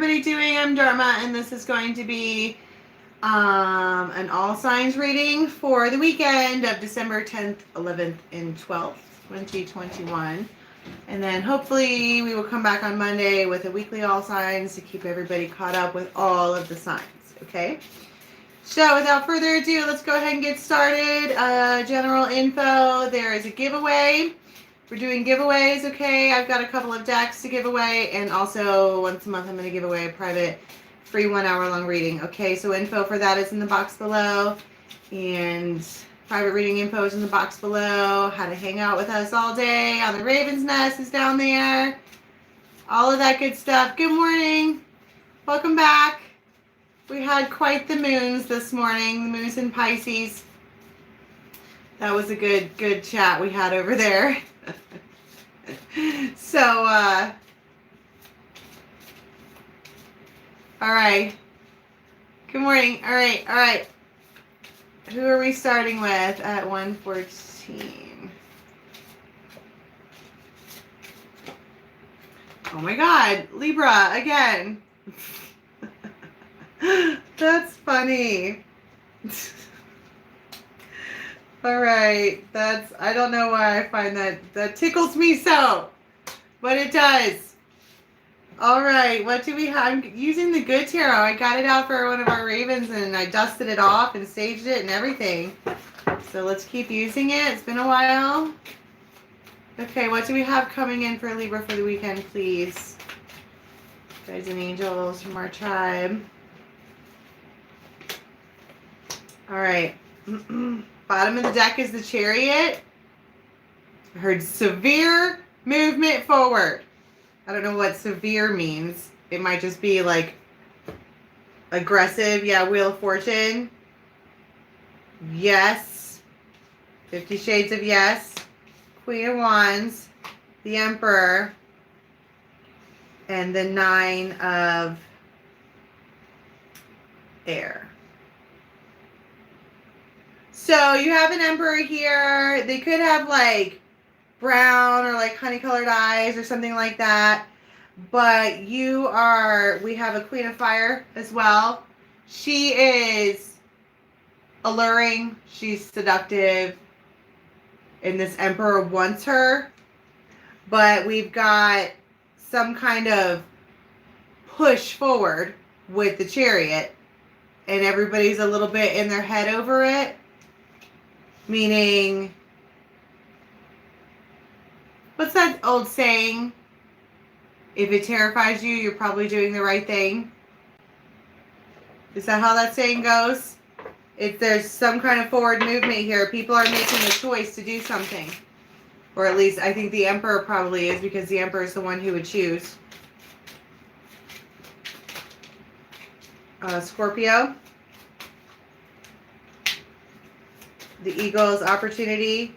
everybody doing? I'm Dharma, and this is going to be an all signs reading for the weekend of December 10th, 11th, and 12th, 2021. And then hopefully we will come back on Monday with a weekly all signs to keep everybody caught up with all of the signs, okay? So without further ado, let's go ahead and get started. General info, there is a giveaway. We're doing giveaways, okay? I've got a couple of decks to give away, and also once a month I'm going to give away a private free 1 hour long reading, okay? So info for that is in the box below, and private reading info is in the box below. How to hang out with us all day on the Raven's Nest is down there. All of that good stuff. Good morning. Welcome back. We had quite the moons this morning, the moons in Pisces. That was a good chat we had over there. So, all right. Good morning. All right. Who are we starting with at 1:14? Oh my God, Libra again. That's funny. All right, I don't know why I find that tickles me so, but it does. All right, what do we have? I'm using the good tarot. I got it out for one of our ravens and I dusted it off and staged it and everything. So let's keep using it. It's been a while. Okay, what do we have coming in for Libra for the weekend, please? Guides and angels from our tribe. All right. Bottom of the deck is the Chariot. I heard severe movement forward. I don't know what severe means. It might just be like aggressive. Yeah, Wheel of Fortune. Yes. 50 Shades of Yes. Queen of Wands. The Emperor. And the 9 of Air. So you have an Emperor here. They could have like brown or like honey colored eyes or something like that. But we have a Queen of Fire as well. She is alluring. She's seductive. And this Emperor wants her. But we've got some kind of push forward with the Chariot. And everybody's a little bit in their head over it. Meaning, what's that old saying? If it terrifies you, you're probably doing the right thing. Is that how that saying goes? If there's some kind of forward movement here, people are making a choice to do something. Or at least I think the Emperor probably is, because the Emperor is the one who would choose. Scorpio. The Eagle's opportunity.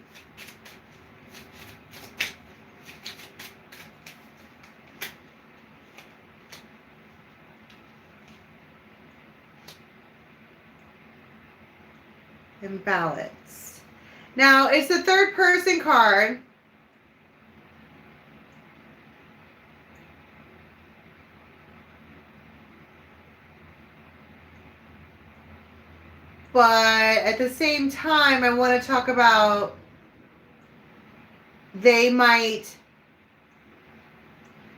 And balance. Now, it's the third person card. But at the same time, I want to talk about they might,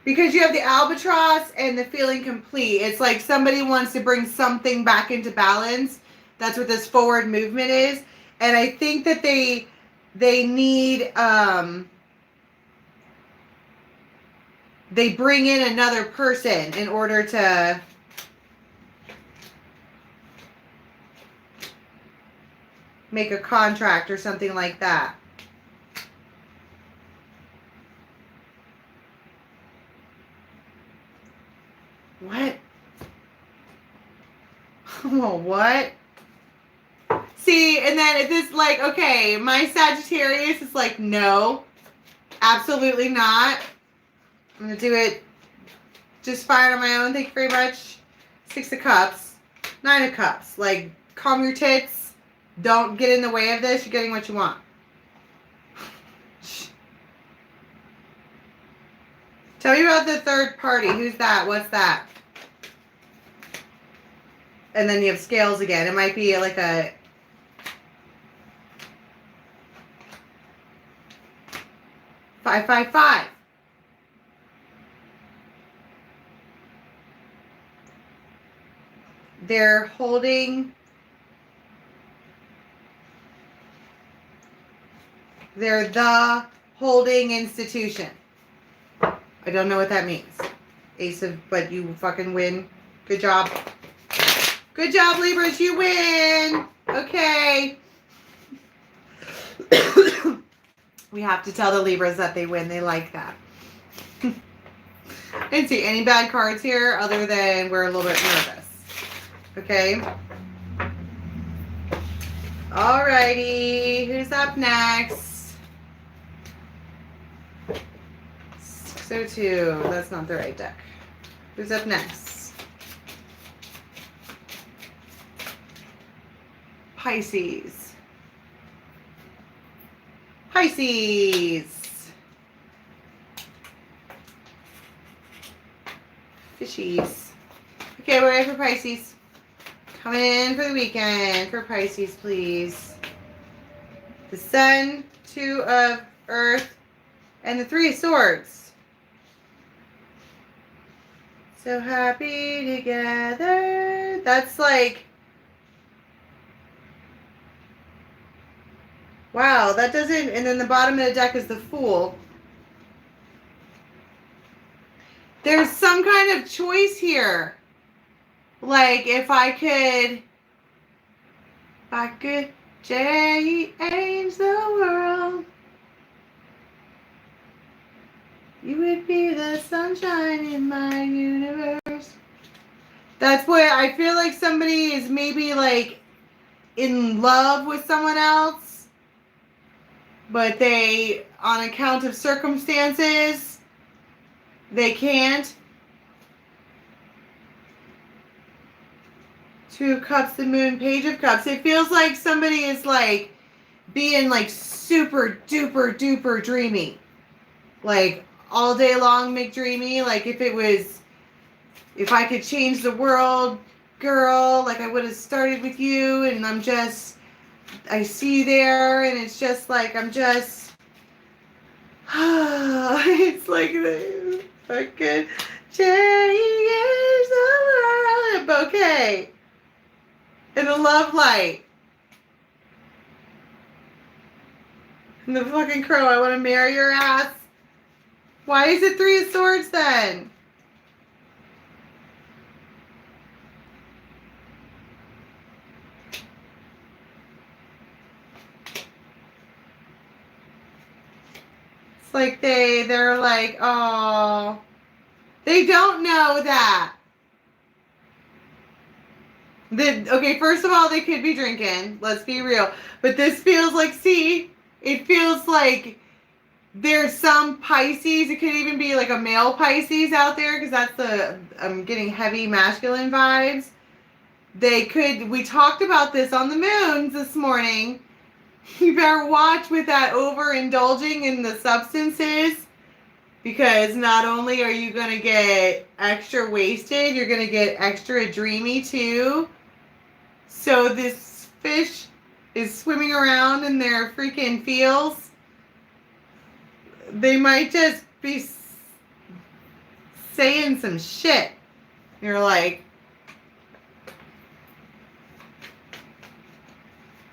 because you have the albatross and the feeling complete. It's like somebody wants to bring something back into balance. That's what this forward movement is. And I think that they need, they bring in another person in order to make a contract or something like that. What? Oh, what? See, and then if it's like, okay, my Sagittarius is like, no, absolutely not. I'm going to do it just fine on my own. Thank you very much. 6 of Cups. 9 of Cups. Like, calm your tits. Don't get in the way of this. You're getting what you want. Tell me about the third party. Who's that? What's that? And then you have scales again. It might be like a 555. They're holding. They're the holding institution. I don't know what that means. Ace of, but you fucking win. Good job. Good job, Libras. You win. Okay. We have to tell the Libras that they win. They like that. I didn't see any bad cards here other than we're a little bit nervous. Okay. Alrighty. Who's up next? 602. That's not the right deck. Who's up next? Pisces. Pisces. Fishies. Okay, we're ready for Pisces. Coming in for the weekend for Pisces, please. The Sun, 2 of Earth, and the 3 of Swords. So happy together. That's like, wow, that doesn't, and then the bottom of the deck is the Fool. There's some kind of choice here. Like, if I could change the world, you would be the sunshine in my universe. That's what I feel like somebody is maybe like in love with someone else, but they, on account of circumstances, they can't. 2 of Cups, the Moon, Page of Cups. It feels like somebody is like being like super duper duper dreamy. Like all day long McDreamy. Like if I could change the world, girl, like I would have started with you, and I see you there, and it's just like, I'm just, it's like this. I could change the world. A bouquet. And a love light. And the fucking crow, I want to marry your ass. Why is it 3 of Swords then? It's like they're like, oh, they don't know that. Okay, first of all, they could be drinking. Let's be real. But this feels like, see, it feels like there's some Pisces. It could even be like a male Pisces out there, because that's I'm getting heavy masculine vibes. We talked about this on the moons this morning. You better watch with that overindulging in the substances, because not only are you going to get extra wasted, you're going to get extra dreamy too. So this fish is swimming around in their freaking feels. They might just be saying some shit. You're like,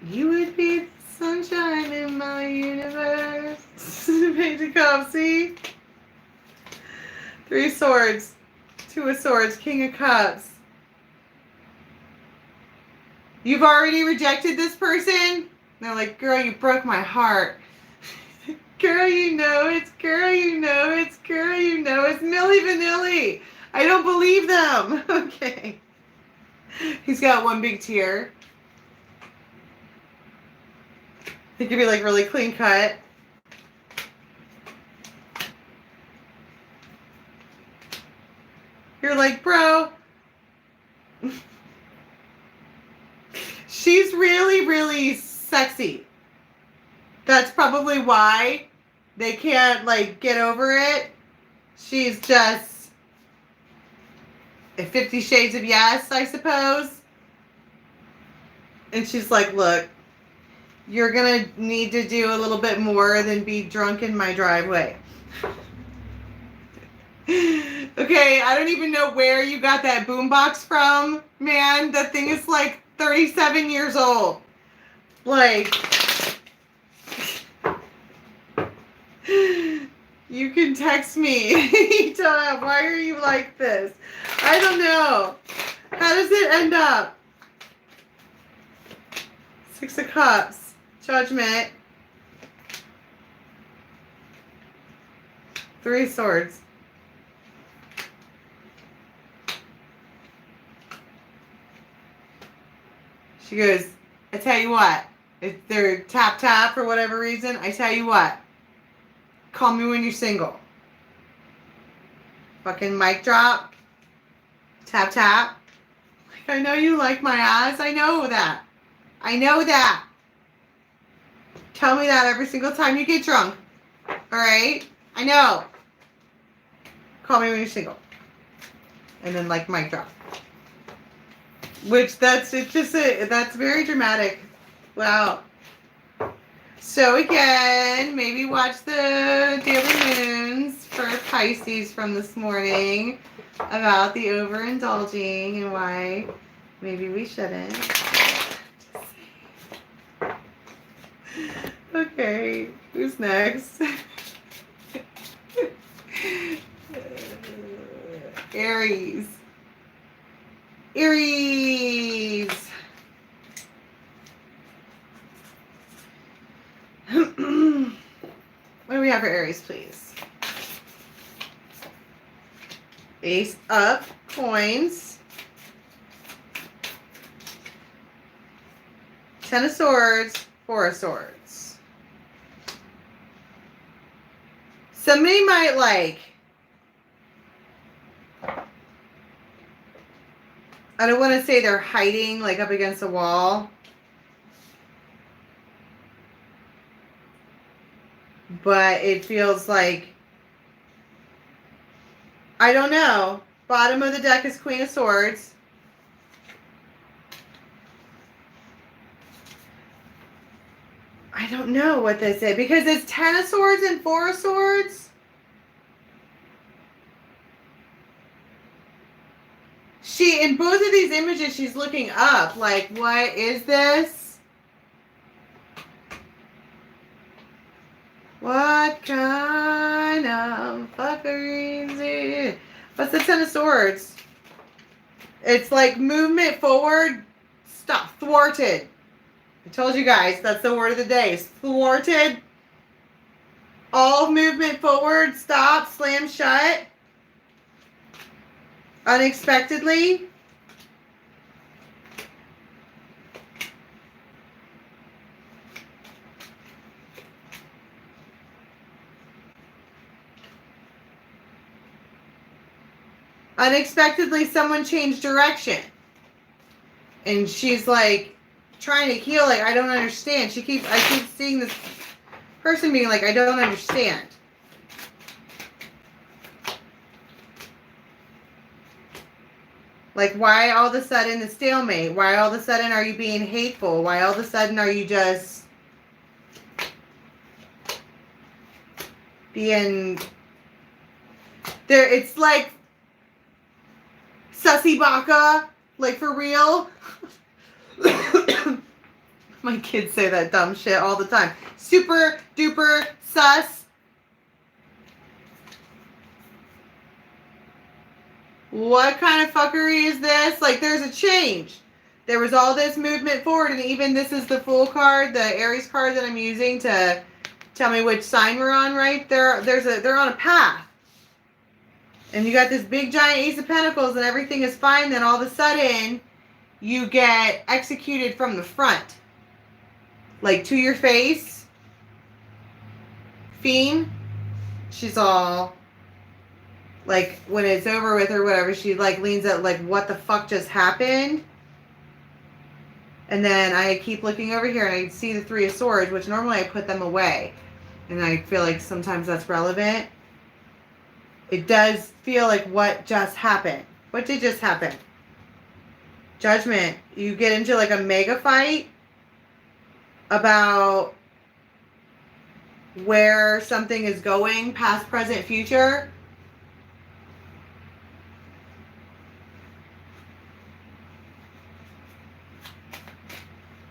you would be the sunshine in my universe. Page of Cups, see? 3 Swords, 2 of Swords, King of Cups. You've already rejected this person? They're like, girl, you broke my heart. Girl, you know it's, girl, you know it's, girl, you know it's Milli Vanilli. I don't believe them. Okay. He's got one big tear. He could be like really clean cut. You're like, bro. She's really, really sexy. That's probably why they can't, like, get over it. She's just a 50 Shades of Yes, I suppose. And she's like, look, you're going to need to do a little bit more than be drunk in my driveway. Okay, I don't even know where you got that boombox from, man. That thing is like 37 years old. Like, you can text me. Why are you like this? I don't know. How does it end up? Six of Cups. Judgment. Three of Swords. She goes, I tell you what, if they're tap for whatever reason, I tell you what, call me when you're single. Fucking mic drop. Tap. Like, I know you like my ass. I know that. I know that. Tell me that every single time you get drunk. Alright? I know. Call me when you're single. And then like mic drop. Which that's very dramatic. Wow. So again, maybe watch the Daily Moons for Pisces from this morning about the overindulging and why maybe we shouldn't. Okay, who's next? Aries. Aries. What do we have for Aries, please? Ace up, coins. Ten of Swords, Four of Swords. Somebody might like, I don't want to say they're hiding like up against a wall. But it feels like, I don't know. Bottom of the deck is Queen of Swords. I don't know what this is because it's Ten of Swords and Four of Swords. In both of these images, she's looking up. Like, what is this? What kind of fuckery is it? What's the Ten of Swords? It's like movement forward, stop, thwarted. I told you guys, that's the word of the day. Is thwarted. All movement forward, stop, slam shut. Unexpectedly. Unexpectedly, someone changed direction. And she's like trying to heal, like, I don't understand. I keep seeing this person being like, I don't understand. Like, why all of a sudden the stalemate? Why all of a sudden are you being hateful? Why all of a sudden are you just being there? It's like sussy baka, like for real. My kids say that dumb shit all the time. Super duper sus. What kind of fuckery is this? Like, there's a change. There was all this movement forward, and even this is the Fool card, the Aries card that I'm using to tell me which sign we're on, right? They're on a path. And you got this big giant Ace of Pentacles and everything is fine, then all of a sudden you get executed from the front. Like, to your face. Fiend. She's all, like, when it's over with or whatever, she, like, leans out, like, what the fuck just happened? And then I keep looking over here and I see the Three of Swords, which normally I put them away. And I feel like sometimes that's relevant. It does feel like what just happened. What did just happen? Judgment. You get into like a mega fight about where something is going, past, present, future.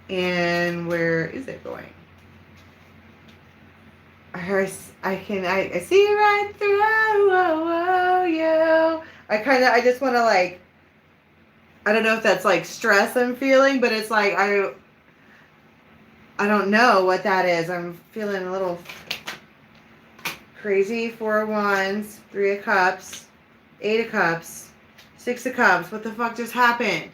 And where is it going? I see right through you. I just want to like, I don't know if that's like stress I'm feeling, but it's like, I don't know what that is. I'm feeling a little crazy. 4 of Wands, 3 of Cups, 8 of Cups, 6 of Cups. What the fuck just happened?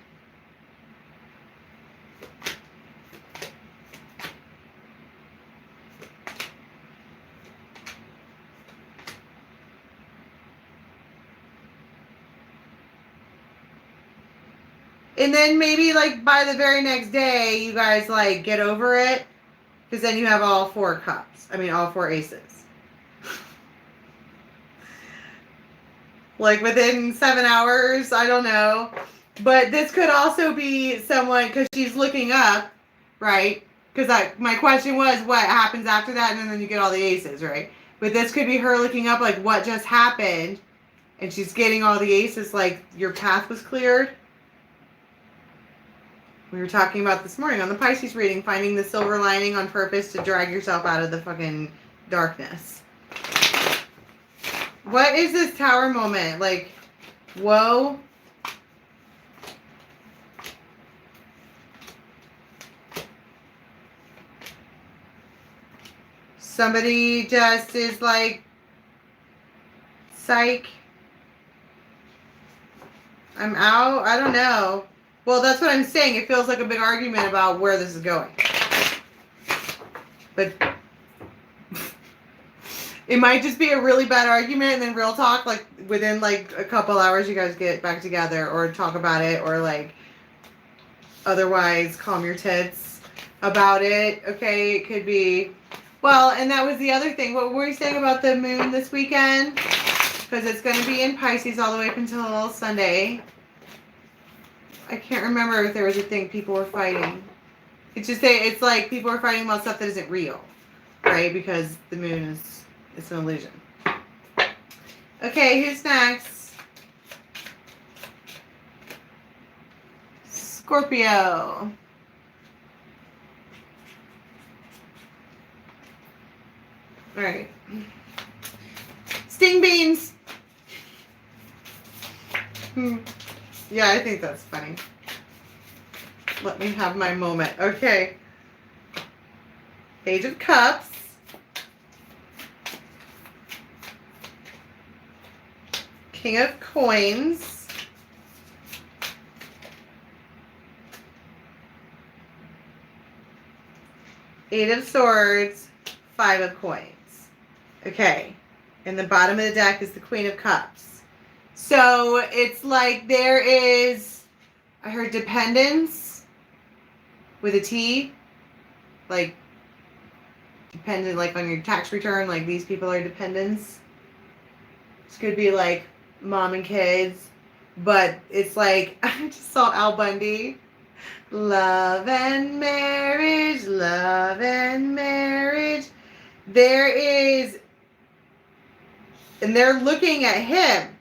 And then maybe like by the very next day, you guys like get over it. Because then you have all 4 cups. I mean, all 4 aces. Like within 7 hours, I don't know. But this could also be someone, because she's looking up, right? Because my question was what happens after that, and then you get all the aces, right? But this could be her looking up like what just happened, and she's getting all the aces, like your path was cleared. We were talking about this morning on the Pisces reading, finding the silver lining on purpose to drag yourself out of the fucking darkness. What is this Tower moment? Like, whoa. Somebody just is like, psych. I'm out. I don't know. Well, that's what I'm saying. It feels like a big argument about where this is going. But it might just be a really bad argument, and then real talk, like within like a couple hours you guys get back together or talk about it, or like otherwise calm your tits about it. Okay, it could be. Well, and that was the other thing. What were you saying about the moon this weekend? Because it's going to be in Pisces all the way up until Sunday. I can't remember if there was a thing people were fighting. It's like people are fighting about stuff that isn't real, right? Because the moon it's an illusion. Okay, who's next? Scorpio. All right. Sting beans. Yeah, I think that's funny. Let me have my moment. Okay. Page of Cups. King of Coins. Eight of Swords. 5 of Coins. Okay. And the bottom of the deck is the Queen of Cups. So it's like there is, I heard dependence with a T, like dependent, like on your tax return, like these people are dependents. This could be like mom and kids, but it's like, I just saw Al Bundy. Love and marriage, love and marriage. There is, and they're looking at him.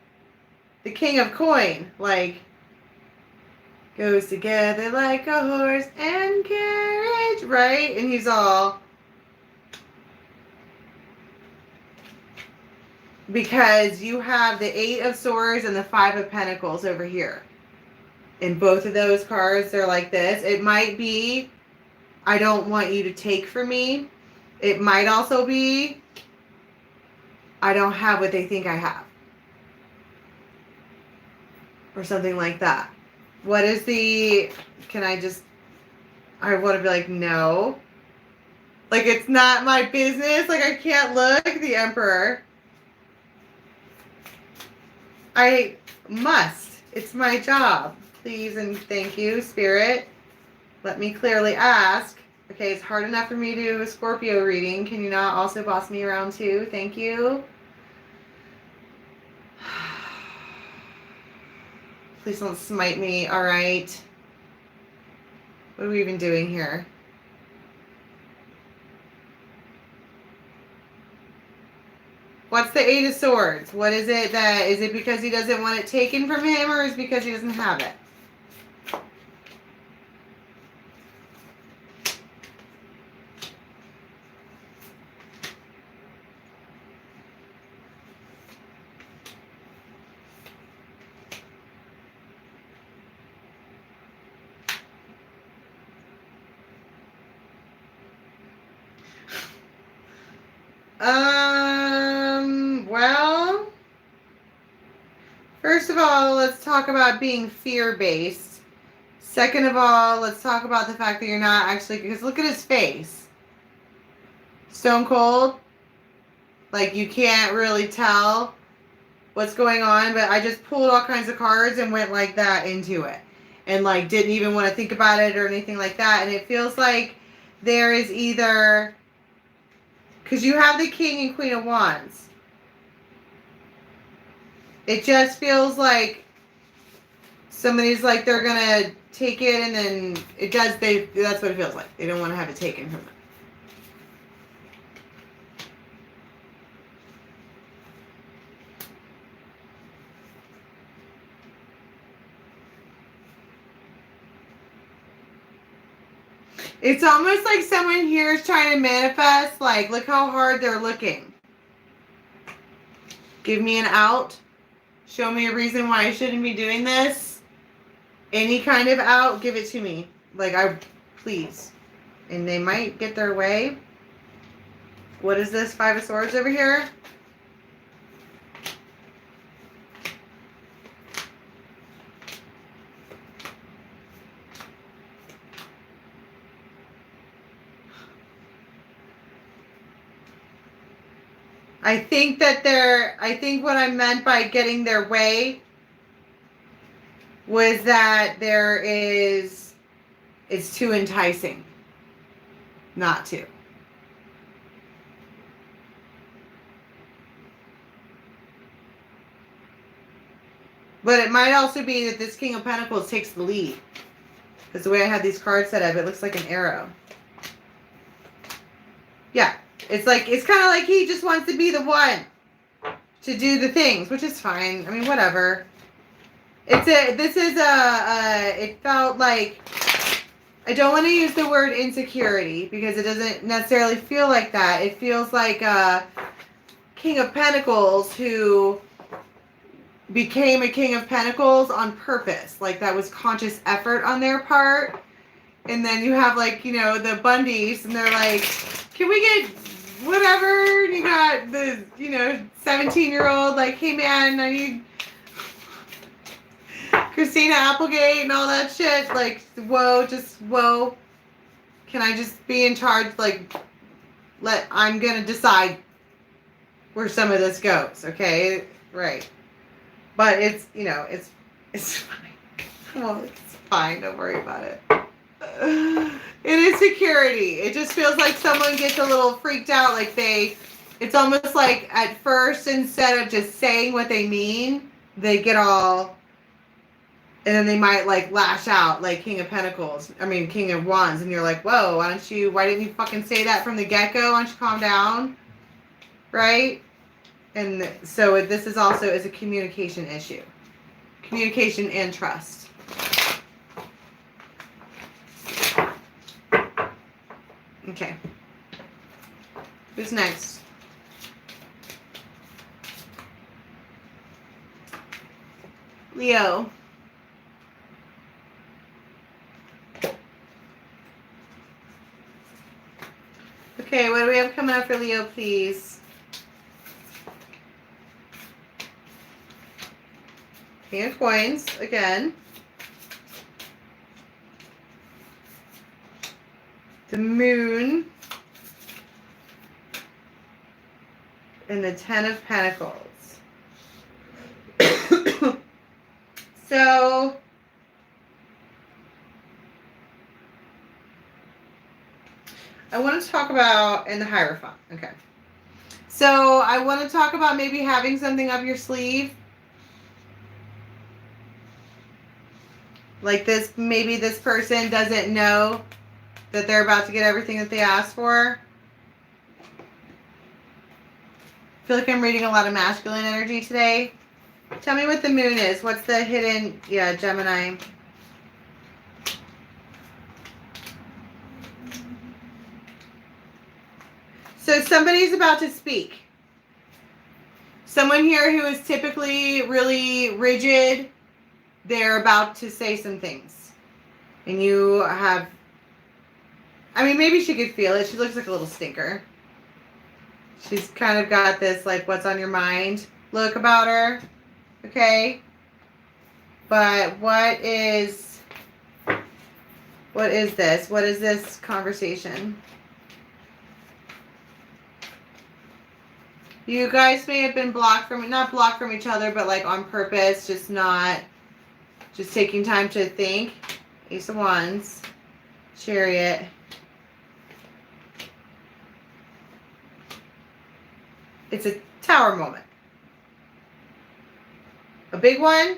The King of Coin, like, goes together like a horse and carriage, right? And he's all, because you have the 8 of Swords and the 5 of Pentacles over here. And both of those cards, they're like this. It might be, I don't want you to take from me. It might also be, I don't have what they think I have. Or something like that. What is the, I want to be like, no. Like, it's not my business. Like, I can't look. The Emperor. I must. It's my job. Please and thank you, Spirit. Let me clearly ask. Okay, it's hard enough for me to do a Scorpio reading. Can you not also boss me around too? Thank you. Please don't smite me, all right? What are we even doing here? What's the Eight of Swords? What is it that, is it because he doesn't want it taken from him, or is it because he doesn't have it? Well, first of all, let's talk about being fear-based. Second of all, let's talk about the fact that you're not actually, because look at his face. Stone cold. Like, you can't really tell what's going on, but I just pulled all kinds of cards and went like that into it. And like, didn't even want to think about it or anything like that. And it feels like there is either, because you have the King and Queen of Wands. It just feels like somebody's like, they're going to take it, and then it does, that's what it feels like. They don't want to have it taken from them. It's almost like someone here is trying to manifest, like, look how hard they're looking. Give me an out. Show me a reason why I shouldn't be doing this. Any kind of out, give it to me. Like, please. And they might get their way. What is this? Five of Swords over here? I think what I meant by getting their way was that it's too enticing not to. But it might also be that this King of Pentacles takes the lead. Because the way I have these cards set up, it looks like an arrow. Yeah. It's like, it's kind of like he just wants to be the one to do the things, which is fine. I mean, whatever. It felt like, I don't want to use the word insecurity because it doesn't necessarily feel like that. It feels like a King of Pentacles who became a King of Pentacles on purpose. Like, that was conscious effort on their part. And then you have, like, you know, the Bundys, and they're like, can we get whatever? You got the, you know, 17-year-old, like, hey man, I need Christina Applegate and all that shit. Like, whoa, just whoa. Can I just be in charge? Like, I'm gonna decide where some of this goes, okay? Right. But it's, you know, it's fine. Well, it's fine, don't worry about it. It is security. It just feels like someone gets a little freaked out, like it's almost like at first, instead of just saying what they mean, they get all, and then they might like lash out, like King of Wands, and you're like, whoa, why didn't you fucking say that from the get-go? Why don't you calm down? Right? And so this is also is a communication issue. Communication and trust. Okay. Who's next? Leo. Okay, what do we have coming up for Leo, please? King of Coins, again. The Moon. And the Ten of Pentacles. So, I want to talk about, and the Hierophant, okay. So, I want to talk about maybe having something up your sleeve. Like this, maybe this person doesn't know that they're about to get everything that they asked for. I feel like I'm reading a lot of masculine energy today. Tell me what the moon is. What's the hidden, yeah, Gemini. So somebody's about to speak. Someone here who is typically really rigid, they're about to say some things. And you have, I mean, maybe she could feel it. She looks like a little stinker. She's kind of got this, like, what's on your mind look about her. Okay? But what is this? What is this conversation? You guys may have been blocked from, not blocked from each other, but like on purpose, just taking time to think. Ace of Wands, Chariot. It's a Tower moment. A big one.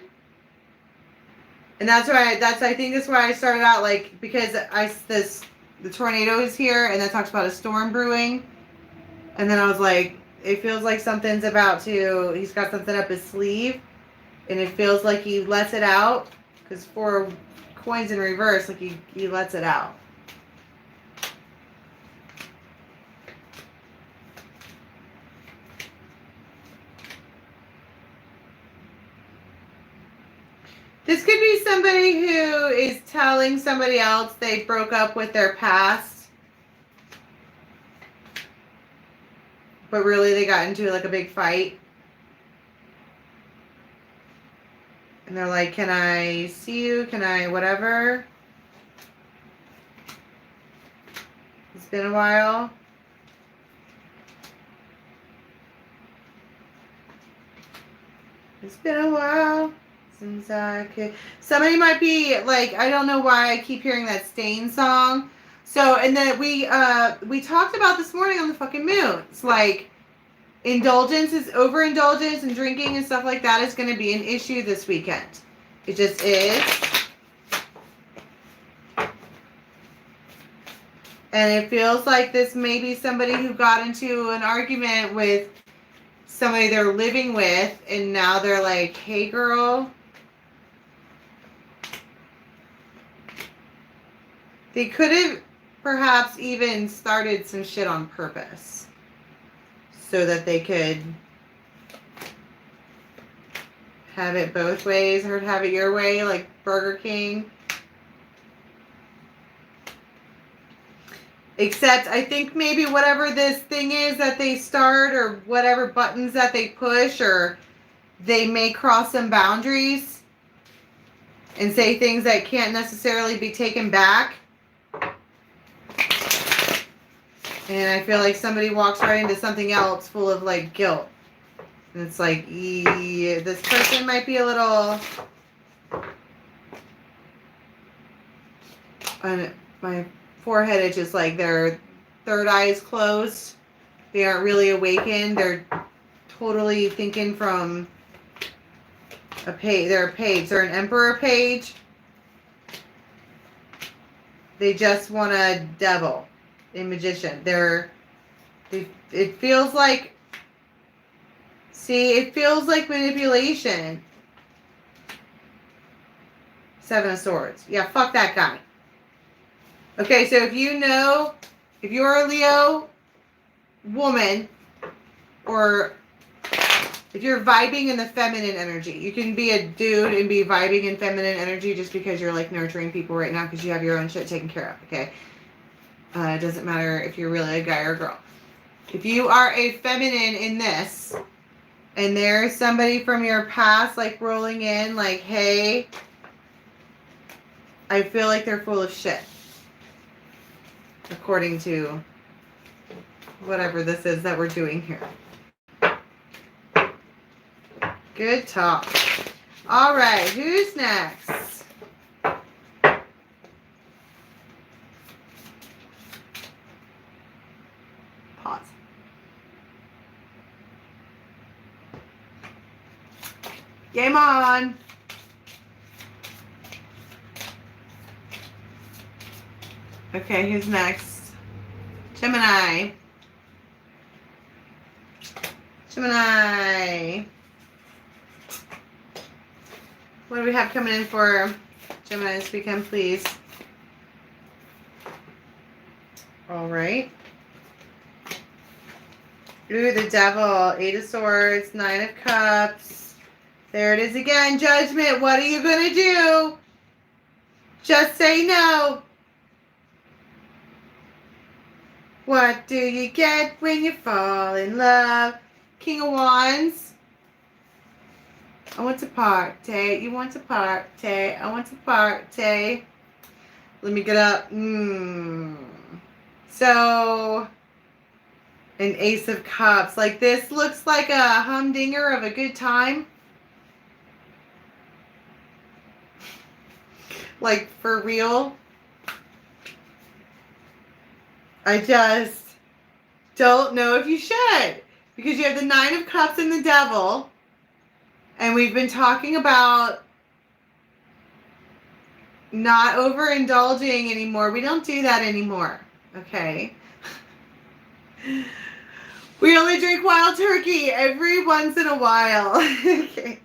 And I think that's why I started out, like, because the tornado is here and that talks about a storm brewing. And then I was like, it feels like something's about to, he's got something up his sleeve. And it feels like he lets it out. Because 4 coins in reverse, like he lets it out. This could be somebody who is telling somebody else they broke up with their past. But really they got into like a big fight. And they're like, can I see you? Can I whatever? It's been a while. It's been a while since I could. Somebody might be like, I don't know why I keep hearing that Stain song. So, and then we talked about this morning on the fucking moon. It's like, overindulgence and drinking and stuff like that is going to be an issue this weekend. It just is. And it feels like this may be somebody who got into an argument with somebody they're living with, and now they're like, hey girl. They could have perhaps even started some shit on purpose so that they could have it both ways, or have it your way, like Burger King. Except I think maybe whatever this thing is that they start, or whatever buttons that they push, or they may cross some boundaries and say things that can't necessarily be taken back. And I feel like somebody walks right into something else full of like guilt. And it's like, this person might be a little... And my forehead is just like their third eye is closed. They aren't really awakened. They're totally thinking from a page. They're a page. They're an emperor page. They just want a devil. A magician. It feels like, see, it feels like manipulation. 7 of Swords. Yeah, fuck that guy. Okay, so if you're a Leo woman, or if you're vibing in the feminine energy, you can be a dude and be vibing in feminine energy just because you're like nurturing people right now because you have your own shit taken care of, okay? It doesn't matter if you're really a guy or a girl. If you are a feminine in this, and there's somebody from your past like rolling in like, hey, I feel like they're full of shit. According to whatever this is that we're doing here. Good talk. All right, who's next? Pause. Game on. Okay, who's next? Gemini. Gemini. What do we have coming in for Gemini this weekend, please? All right. Ooh, the Devil. 8 of Swords. 9 of Cups. There it is again. Judgment. What are you going to do? Just say no. What do you get when you fall in love? King of Wands. I want to party. You want to party. I want to party. Let me get up. So, an Ace of Cups. Like, this looks like a humdinger of a good time. Like, for real. I just don't know if you should. Because you have the 9 of Cups and the Devil. And we've been talking about not overindulging anymore. We don't do that anymore. Okay? We only drink wild turkey every once in a while. Okay.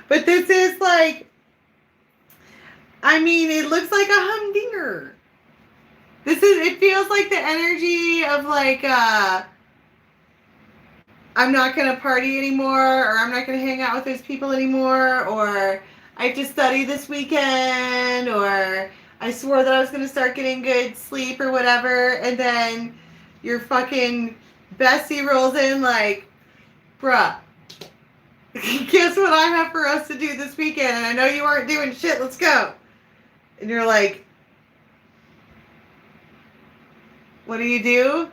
But this is like, I mean, it looks like a humdinger. It feels like the energy of like, I'm not going to party anymore, or I'm not going to hang out with those people anymore, or I have to study this weekend, or I swore that I was going to start getting good sleep or whatever, and then your fucking bestie rolls in like, bruh, guess what I have for us to do this weekend, and I know you aren't doing shit, let's go. And you're like, what do?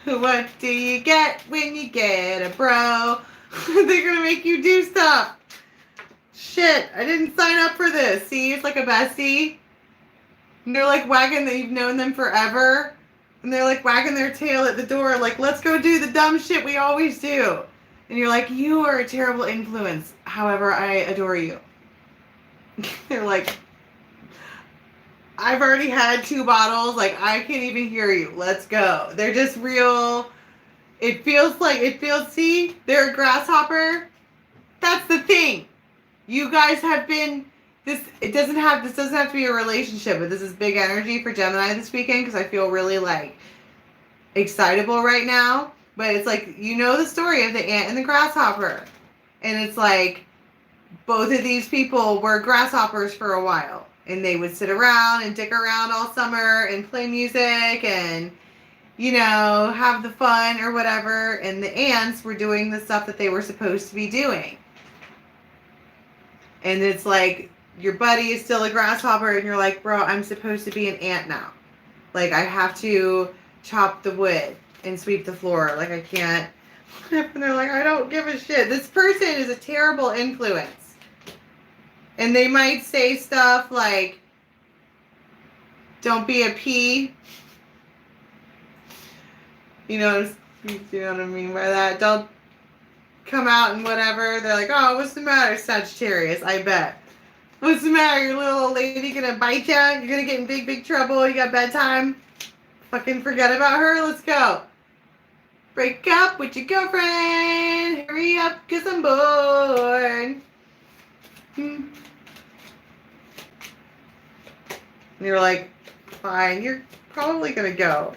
What do you get when you get a bro? They're gonna make you do stuff. Shit, I didn't sign up for this. See, it's like a bestie. And they're like wagging that you've known them forever. And they're like wagging their tail at the door like, let's go do the dumb shit we always do. And you're like, you are a terrible influence. However, I adore you. They're like, I've already had 2 bottles. Like, I can't even hear you. Let's go. They're just real. It feels, see, they're a grasshopper. That's the thing. You guys have been, this doesn't have to be a relationship, but this is big energy for Gemini this weekend because I feel really, like, excitable right now. But it's like, you know the story of the ant and the grasshopper. And it's like, both of these people were grasshoppers for a while. And they would sit around and dick around all summer and play music and, you know, have the fun or whatever. And the ants were doing the stuff that they were supposed to be doing. And it's like, your buddy is still a grasshopper and you're like, bro, I'm supposed to be an ant now. Like, I have to chop the wood and sweep the floor. Like, I can't. And they're like, I don't give a shit. This person is a terrible influence. And they might say stuff like, don't be a pea. You know what I mean by that? Don't come out and whatever. They're like, oh, what's the matter, Sagittarius? I bet. What's the matter? Your little old lady gonna bite you? You're gonna get in big, big trouble. You got bedtime? Fucking forget about her. Let's go. Break up with your girlfriend. Hurry up, cause I'm bored. And you're like, fine, you're probably going to go.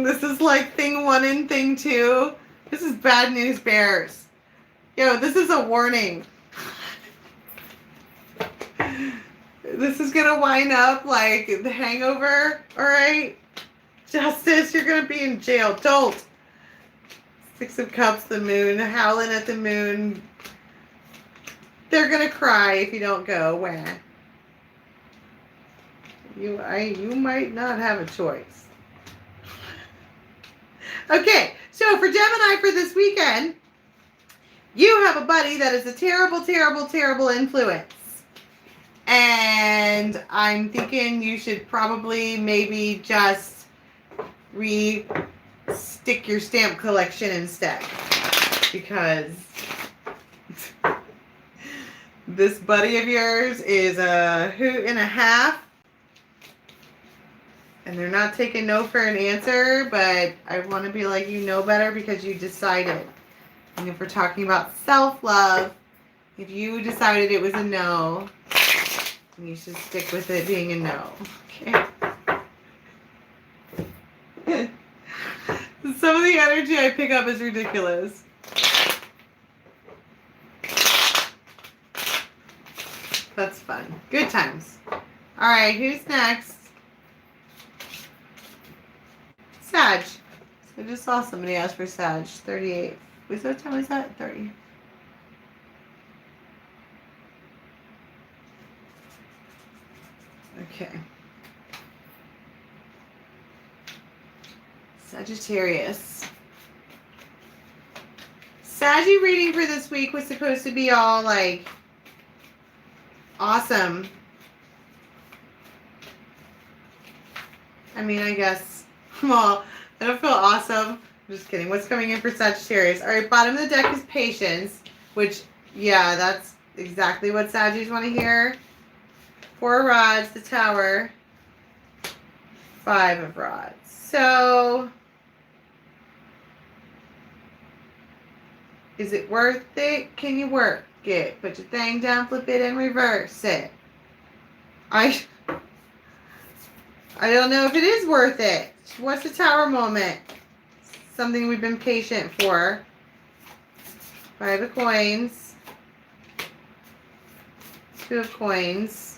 This is like thing 1 and thing 2. This is bad news bears. Yo, this is a warning. This is going to wind up like The Hangover, all right? Justice, you're going to be in jail. Don't. 6 of Cups, the moon, howling at the moon. They're going to cry if you don't go. Wah. You might not have a choice. Okay, so for Gemini for this weekend, you have a buddy that is a terrible, terrible, terrible influence. And I'm thinking you should probably maybe just stick your stamp collection instead. Because this buddy of yours is a hoot and a half. And they're not taking no for an answer, but I want to be like, you know better because you decided. And if we're talking about self-love, if you decided it was a no, then you should stick with it being a no. Okay. Some of the energy I pick up is ridiculous. That's fun. Good times. All right, who's next? Sag. I just saw somebody ask for Sag. 38. Wait, what time is that? 30. Okay. Sagittarius. Saggy reading for this week was supposed to be all like awesome. I mean, I guess. Well, I don't feel awesome. I'm just kidding. What's coming in for Sagittarius? All right, bottom of the deck is patience, which, yeah, that's exactly what Saggies want to hear. 4 of rods, the Tower. 5 of rods. So, is it worth it? Can you work it? Put your thing down, flip it, and reverse it. I don't know if it is worth it. What's the Tower moment? Something we've been patient for. 5 of coins. 2 of coins.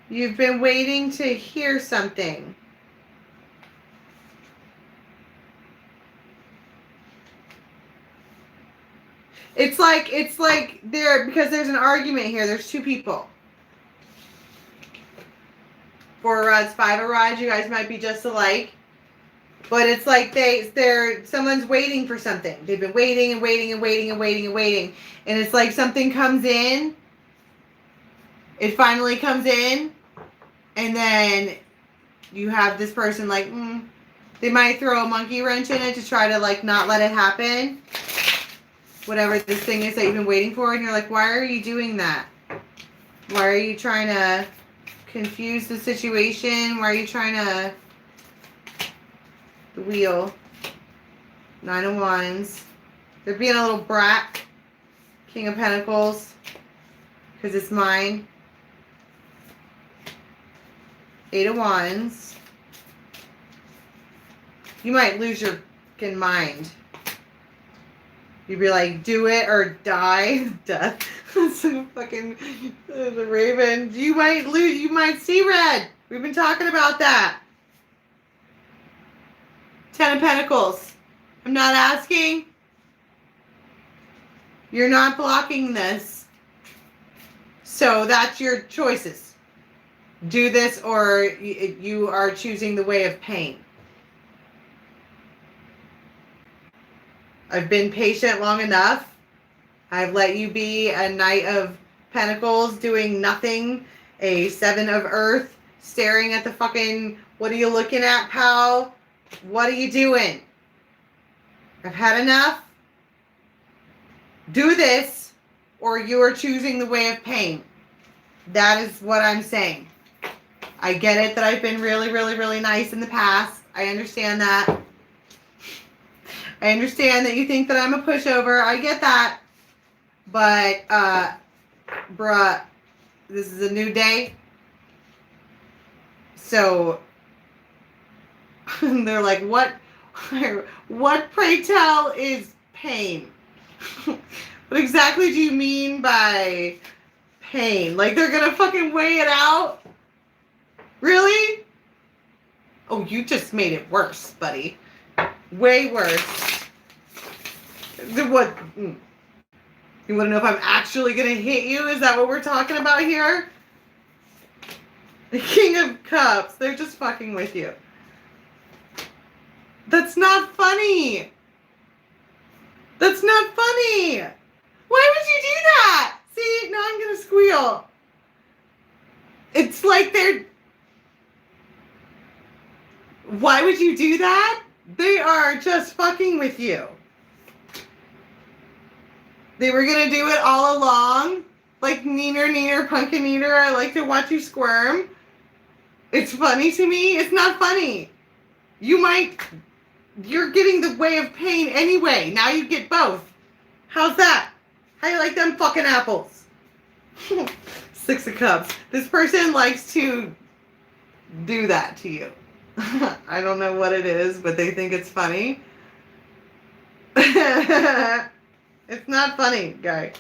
You've been waiting to hear something. It's like there, because there's an argument here. There's 2 people. 4 of rods, 5 of rods. You guys might be just alike. But it's like someone's waiting for something. They've been waiting and waiting and waiting and waiting and waiting. And it's like something comes in. It finally comes in. And then you have this person like, they might throw a monkey wrench in it to try to like not let it happen. Whatever this thing is that you've been waiting for. And you're like, why are you doing that? Why are you trying to confuse the situation? Why are you trying to... The wheel. 9 of wands. They're being a little brat. King of pentacles. Because it's mine. 8 of wands. You might lose your fucking mind. You'd be like, do it or die. Death. So fucking the Raven. You might lose. You might see red. We've been talking about that. 10 of pentacles. I'm not asking. You're not blocking this. So that's your choices. Do this or you are choosing the way of pain. I've been patient long enough. I've let you be a Knight of Pentacles doing nothing. A 7 of Earth staring at the fucking, what are you looking at, pal? What are you doing? I've had enough. Do this or you are choosing the way of pain. That is what I'm saying. I get it that I've been really, really, really nice in the past. I understand that. I understand that you think that I'm a pushover. I get that. But, bruh, this is a new day. So, they're like, what pray tell is pain? What exactly do you mean by pain? Like, they're gonna fucking weigh it out? Really? Oh, you just made it worse, buddy. Way worse. What? You want to know if I'm actually going to hit you? Is that what we're talking about here? The King of Cups. They're just fucking with you. That's not funny. That's not funny. Why would you do It's like they're... Why would you do that? They are just fucking with you. They were going to do it all along. Like, neener, neener, pumpkin eater, I like to watch you squirm. It's funny to me. It's not funny. You're getting the way of pain anyway. Now you get both. How's that? How you like them fucking apples? 6 of Cups. This person likes to do that to you. I don't know what it is, but they think it's funny. It's not funny, guy.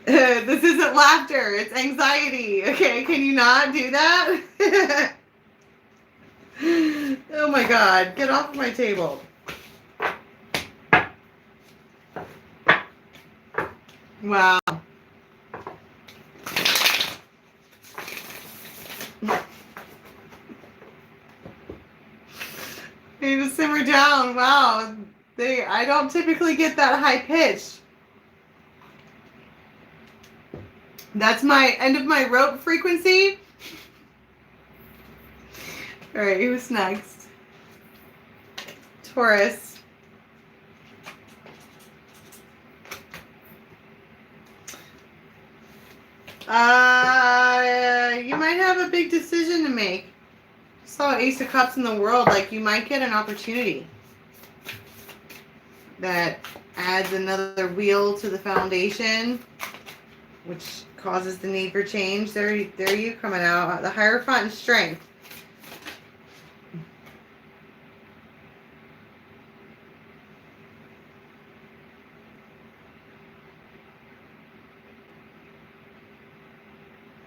This isn't laughter. It's anxiety. Okay, can you not do that? Oh my God. Get off of my table. Wow. They need to simmer down. Wow. I don't typically get that high pitched. That's my end of my rope frequency. All right, who's next? Taurus. You might have a big decision to make. I saw Ace of Cups in the world. Like, you might get an opportunity that adds another wheel to the foundation, which causes the need for change. There you coming out. The Hierophant and Strength.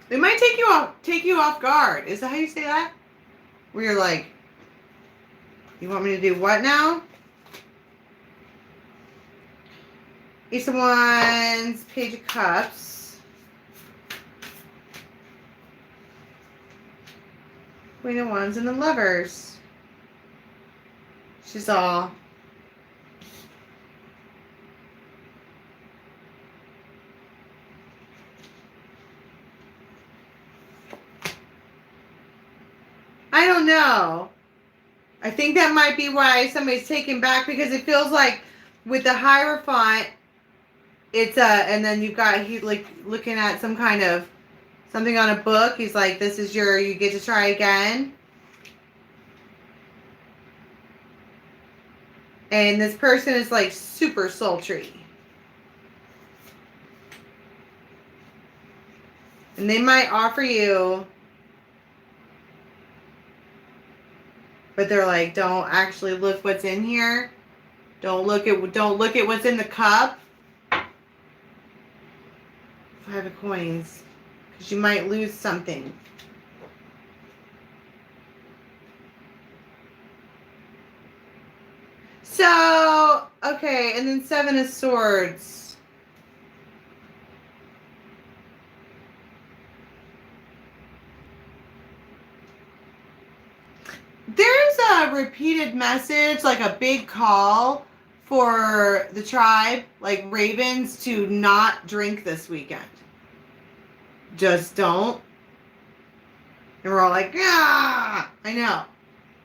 They might take you off guard. Is that how you say that? Where you're like, you want me to do what now? Ace of Wands, Page of Cups, Queen of Wands, and the Lovers. She's all... I don't know. I think that might be why somebody's taken back, because it feels like with the Hierophant, it's and then you've got, he's like looking at some kind of something on a book. He's like, this is you get to try again. And this person is like super sultry. And they might offer you, but they're like, don't actually look what's in here. Don't look at what's in the cup. 5 of Coins. Because you might lose something. So, okay, and then 7 of Swords. There's a repeated message, like a big call for the tribe, like ravens, to not drink this weekend. Just don't. And we're all like, ah, I know.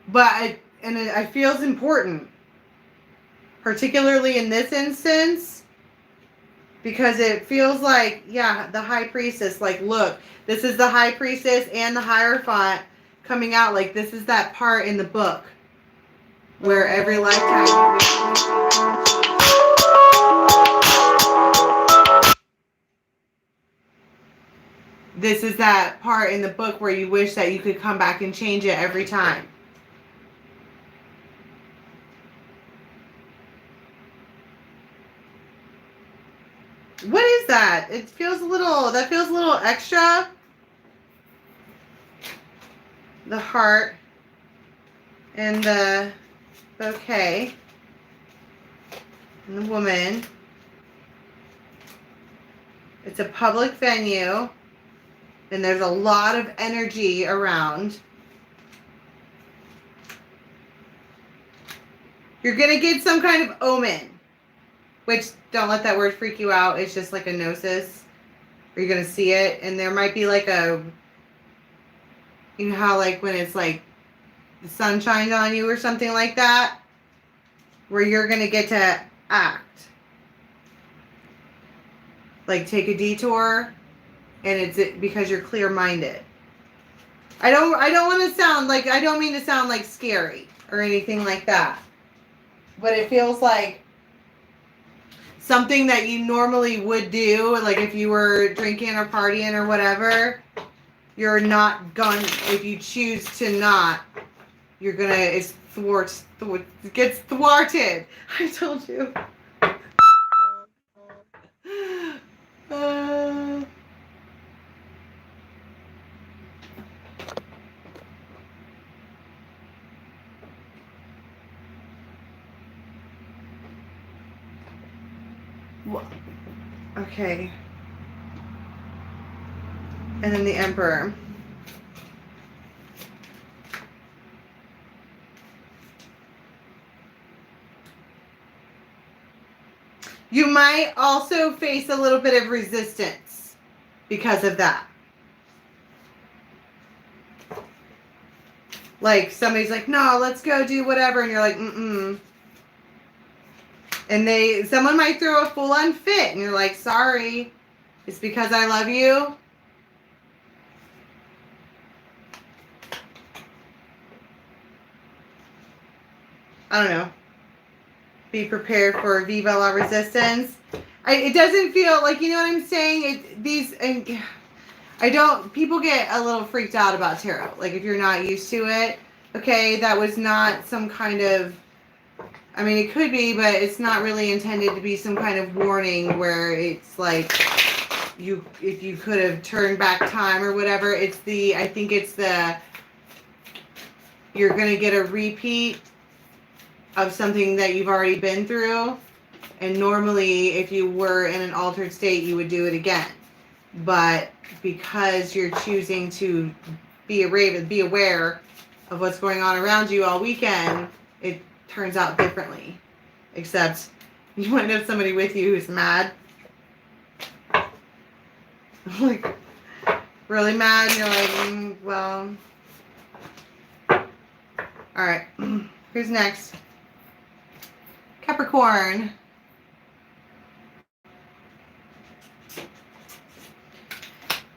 But I feel it's important, particularly in this instance, because it feels like, yeah, the High Priestess, like, look, this is the High Priestess and the Hierophant coming out. Like, this is that part in the book where every lifetime this is that part in the book where you wish that you could come back and change it every time. What is that? It feels a little, that feels a little extra. The heart and the bouquet and the woman. It's a public venue and there's a lot of energy around. You're going to get some kind of omen, which, don't let that word freak you out. It's just like a gnosis. You're going to see it, and there might be like a You know how like when it's like the sun shines on you or something like that, where you're going to get to act. Like take a detour, and it's because you're clear-minded. I don't want to sound like, I don't mean to sound like scary or anything like that. But it feels like something that you normally would do, like if you were drinking or partying or whatever, you're not going, if you choose to not, you're gonna, it gets thwarted. I told you. Okay. And then the Emperor. You might also face a little bit of resistance because of that. Like somebody's like, no, let's go do whatever. And you're like, mm-mm. And someone might throw a full-on fit. And you're like, sorry. It's because I love you. I don't know. Be prepared for Viva la Resistance. It doesn't feel like, you know what I'm saying? People get a little freaked out about tarot. Like if you're not used to it. Okay, that was not some kind of, I mean, it could be, but it's not really intended to be some kind of warning where it's like, if you could have turned back time or whatever. I think it's you're going to get a repeat of something that you've already been through. And normally, if you were in an altered state, you would do it again. But because you're choosing to be aware of what's going on around you all weekend, it turns out differently. Except you might have somebody with you who's mad. Like, really mad, and you're like, well. Alright, who's next? Capricorn.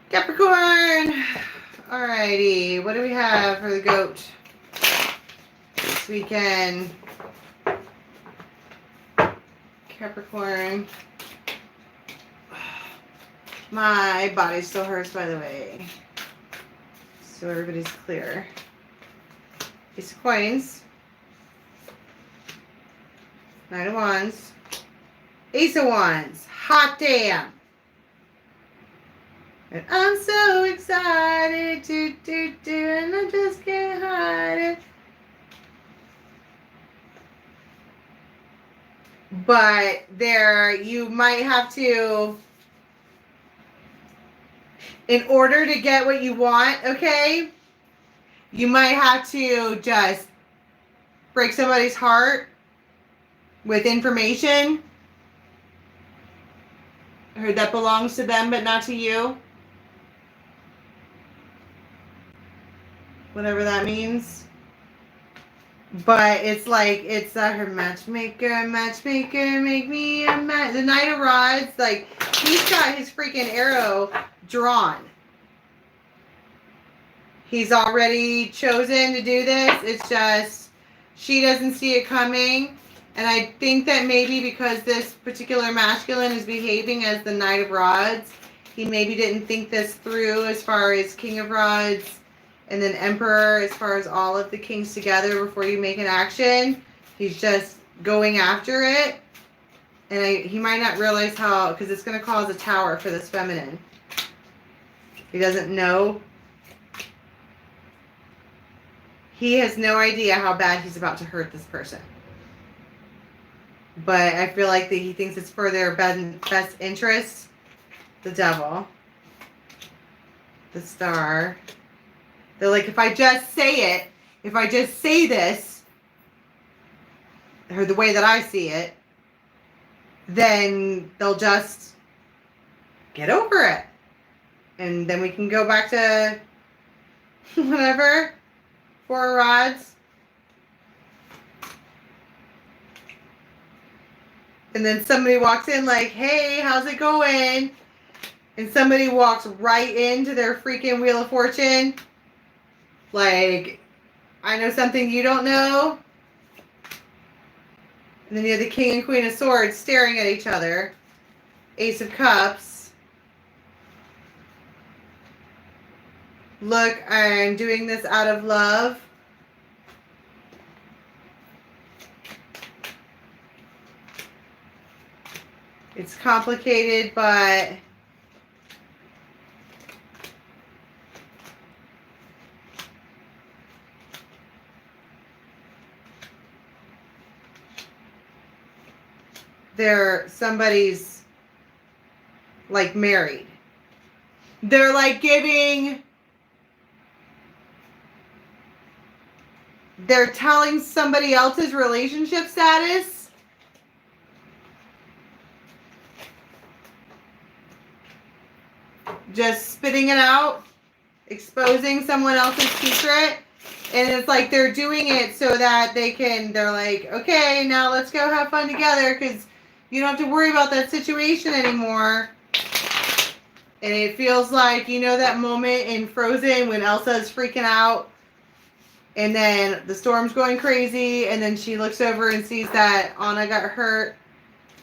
Capricorn! Alrighty, what do we have for the goat this weekend? Capricorn. My body still hurts, by the way. So everybody's clear. Ace of Coins. Knight of Wands. Ace of Wands. Hot damn. And I'm so excited and I just can't hide it. But you might have to, in order to get what you want, okay, you might have to just break somebody's heart with information or that belongs to them but not to you. Whatever that means. But it's like, it's her matchmaker, make me a match. The Knight of Rods, like, he's got his freaking arrow drawn. He's already chosen to do this. It's just, she doesn't see it coming. And I think that maybe because this particular masculine is behaving as the Knight of Rods, he maybe didn't think this through as far as King of Rods and then Emperor, as far as all of the kings together before you make an action. He's just going after it. And he might not realize how, because it's going to cause a tower for this feminine. He doesn't know. He has no idea how bad he's about to hurt this person. But I feel like that he thinks it's for their best interest. The Devil. The Star. They're like, if I just say it, if I just say this, or the way that I see it, then they'll just get over it. And then we can go back to whatever. Four of Rods. And then somebody walks in like, hey, how's it going? And somebody walks right into their freaking Wheel of Fortune. Like, I know something you don't know. And then you have the King and Queen of Swords staring at each other. Ace of Cups. Look, I'm doing this out of love. It's complicated, but somebody's like married. They're like they're telling somebody else's relationship status. Just spitting it out, exposing someone else's secret. And it's like they're doing it so that they're like, okay, now let's go have fun together because you don't have to worry about that situation anymore. And it feels like, you know, that moment in Frozen when Elsa's freaking out and then the storm's going crazy and then she looks over and sees that Anna got hurt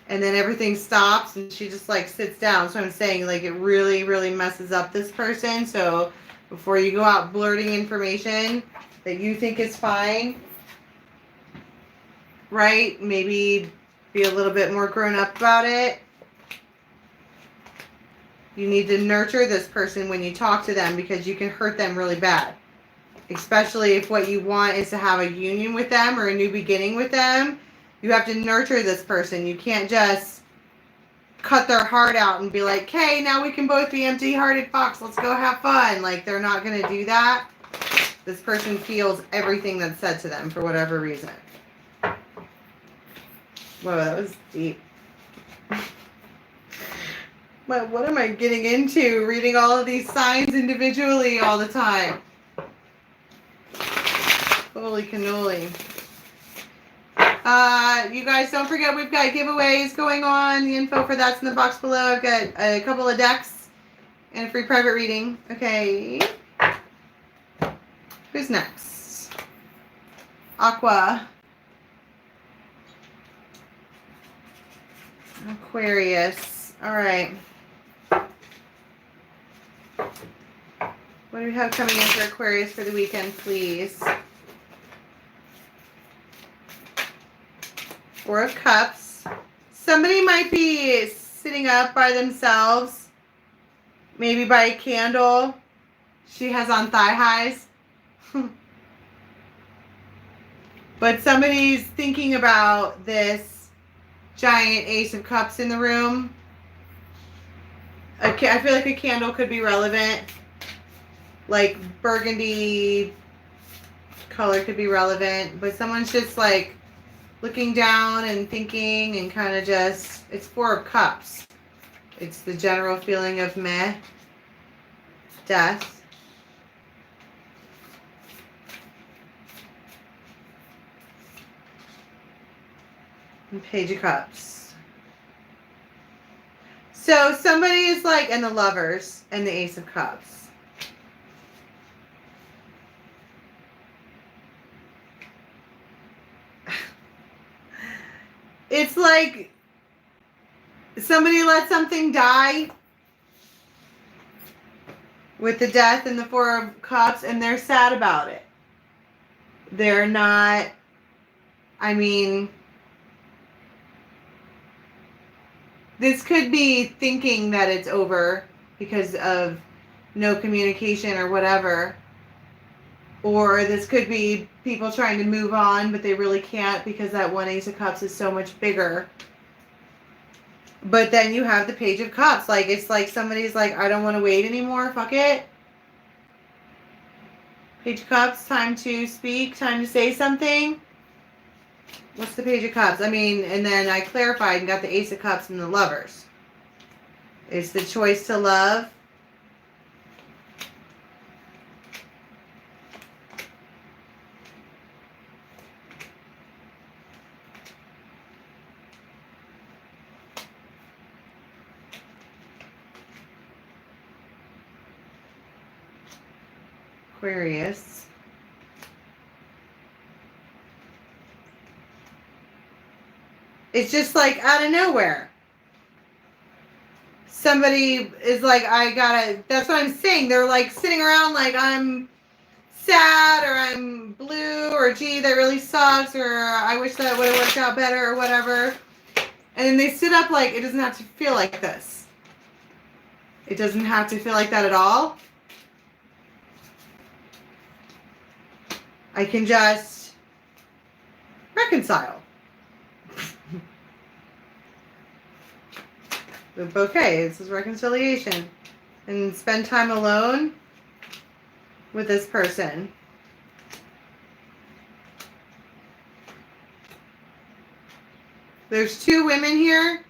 and then everything stops and she just like sits down. So I'm saying like it really, really messes up this person. So before you go out blurting information that you think is fine, right? Maybe be a little bit more grown up about it. You need to nurture this person when you talk to them because you can hurt them really bad. Especially if what you want is to have a union with them or a new beginning with them. You have to nurture this person. You can't just cut their heart out and be like, hey, now we can both be empty-hearted fucks. Let's go have fun. Like, they're not going to do that. This person feels everything that's said to them for whatever reason. Whoa, that was deep. What am I getting into? Reading all of these signs individually all the time. Holy cannoli. You guys, don't forget we've got giveaways going on. The info for that's in the box below. I've got a couple of decks and a free private reading. Okay. Who's next? Aqua. Aquarius. All right. What do we have coming in for Aquarius for the weekend, please? Four of Cups. Somebody might be sitting up by themselves, maybe by a candle. She has on thigh highs. But somebody's thinking about this giant Ace of Cups in the room. I feel like a candle could be relevant. Like burgundy color could be relevant. But someone's just like looking down and thinking and kind of just, it's Four of Cups. It's the general feeling of meh, death. And Page of Cups. So somebody is like, and the Lovers and the Ace of Cups. It's like somebody let something die with the Death and the Four of Cups, and they're sad about it. They're not, I mean, this could be thinking that it's over because of no communication or whatever. Or this could be people trying to move on, but they really can't because that one Ace of Cups is so much bigger. But then you have the Page of Cups. Like, it's like somebody's like, I don't want to wait anymore. Fuck it. Page of Cups, time to speak, time to say something. What's the Page of Cups? I mean, and then I clarified and got the Ace of Cups and the Lovers. It's the choice to love. Aquarius. It's just like out of nowhere. Somebody is like, that's what I'm saying. They're like sitting around like, I'm sad, or I'm blue, or gee, that really sucks, or I wish that would have worked out better, or whatever. And then they sit up like, it doesn't have to feel like this. It doesn't have to feel like that at all. I can just reconcile. The bouquet, this is reconciliation. And spend time alone with this person. There's two women here.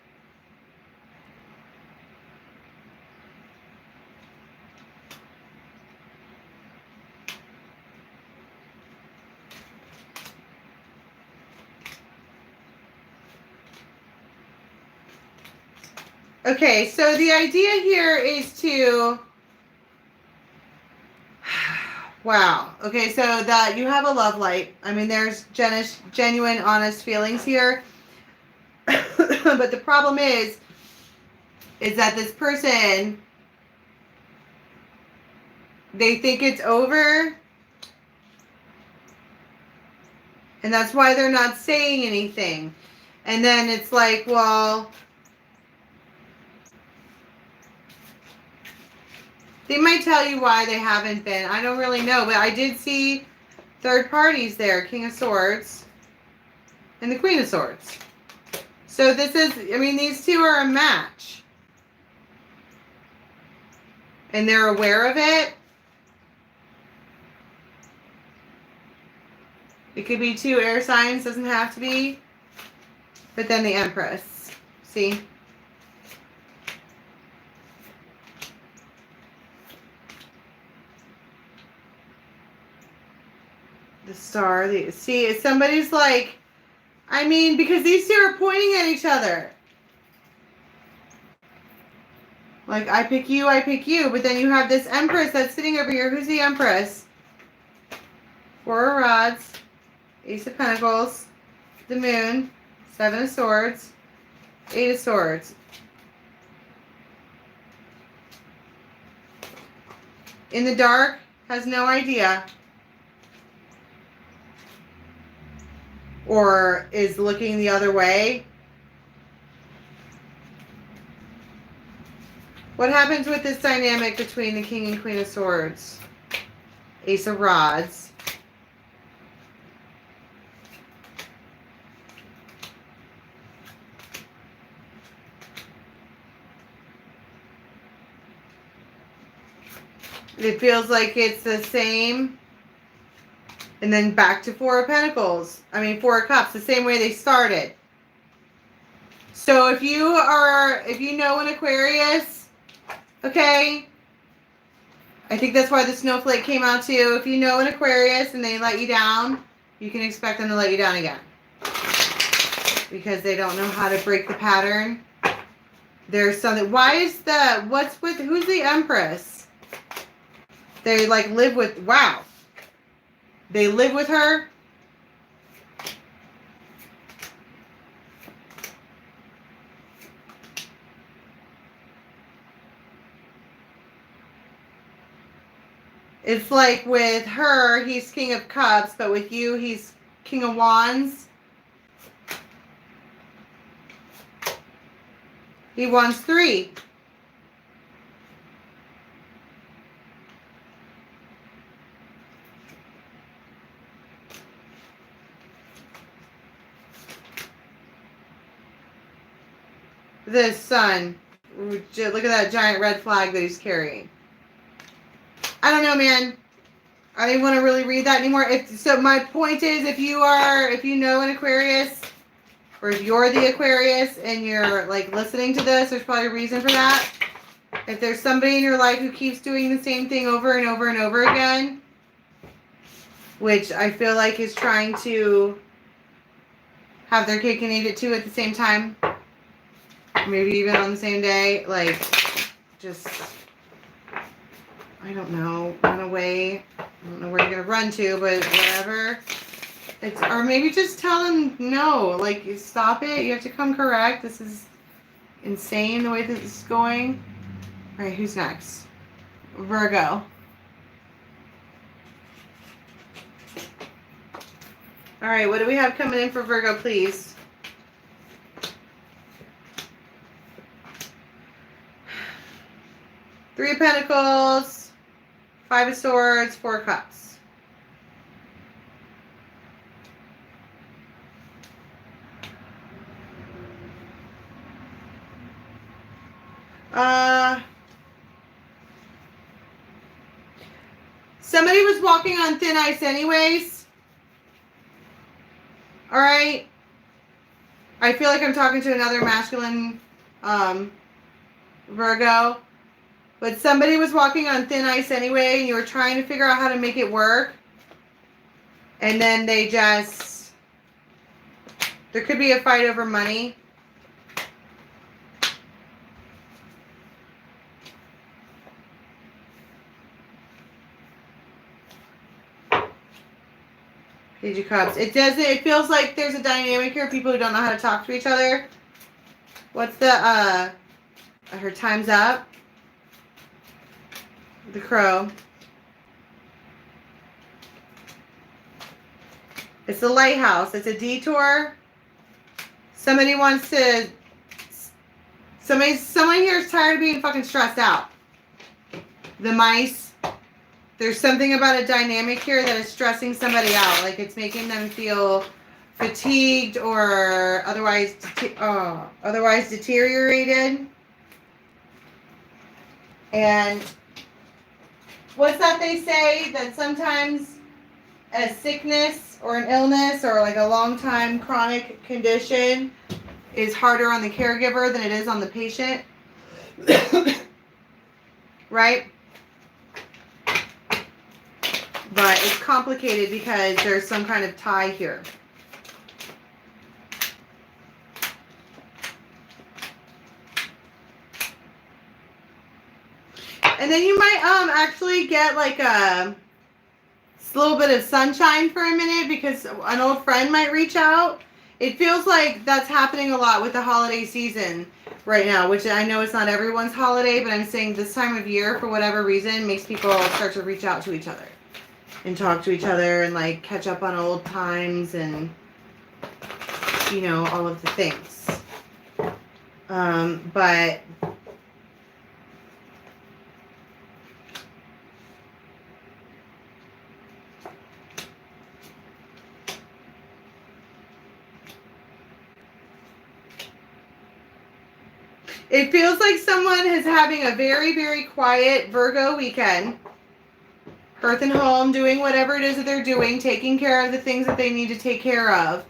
Okay, so the idea here is to, wow. Okay, so that you have a love light. I mean, there's genuine, honest feelings here. But the problem is that this person, they think it's over. And that's why they're not saying anything. And then it's like, well, they might tell you why they haven't been. I don't really know, but I did see third parties there. King of Swords and the Queen of Swords. So this is, I mean, these two are a match. And they're aware of it. It could be two air signs, doesn't have to be. But then the Empress. See? The Star. See, if somebody's like, I mean, because these two are pointing at each other. Like, I pick you, but then you have this Empress that's sitting over here. Who's the Empress? Four of Rods, Ace of Pentacles, the Moon, Seven of Swords, Eight of Swords. In the dark, has no idea. Or is looking the other way. What happens with this dynamic between the King and Queen of Swords? Ace of Rods. It feels like it's the same. And then back to Four of Pentacles. I mean, Four of Cups, the same way they started. So if you know an Aquarius, okay, I think that's why the snowflake came out too. If you know an Aquarius and they let you down, you can expect them to let you down again. Because they don't know how to break the pattern. There's something, who's the Empress? They like live with, wow. They live with her. It's like with her, he's King of Cups, but with you, he's King of Wands. He wants 3. The Sun. Look at that giant red flag that he's carrying. I don't know, man. I didn't want to really read that anymore. So my point is, if you know an Aquarius, or if you're the Aquarius and you're like listening to this, there's probably a reason for that. If there's somebody in your life who keeps doing the same thing over and over and over again, which I feel like is trying to have their cake and eat it too at the same time, maybe even on the same day, like, just, I don't know, run away. I don't know where you're going to run to, but whatever. Or maybe just tell them no. Like, stop it. You have to come correct. This is insane the way this is going. All right, who's next? Virgo. All right, what do we have coming in for Virgo, please? Three of Pentacles, Five of Swords, Four of Cups. Somebody was walking on thin ice anyways. All right. I feel like I'm talking to another masculine Virgo. But somebody was walking on thin ice anyway, and you were trying to figure out how to make it work. And then they just... There could be a fight over money. Page of Cups. It feels like there's a dynamic here. People who don't know how to talk to each other. What's the, her time's up. The Crow. It's the lighthouse. It's a detour. Somebody wants to... Someone here is tired of being fucking stressed out. The mice. There's something about a dynamic here that is stressing somebody out. Like it's making them feel fatigued or otherwise deteriorated. And what's that they say? That sometimes a sickness or an illness or like a long time chronic condition is harder on the caregiver than it is on the patient. Right? But it's complicated because there's some kind of tie here. And then you might actually get like a little bit of sunshine for a minute because an old friend might reach out. It feels like that's happening a lot with the holiday season right now, which I know it's not everyone's holiday, but I'm saying this time of year, for whatever reason, makes people start to reach out to each other. And talk to each other and like catch up on old times and, you know, all of the things. But it feels like someone is having a very, very quiet Virgo weekend. Earth and home, doing whatever it is that they're doing, taking care of the things that they need to take care of.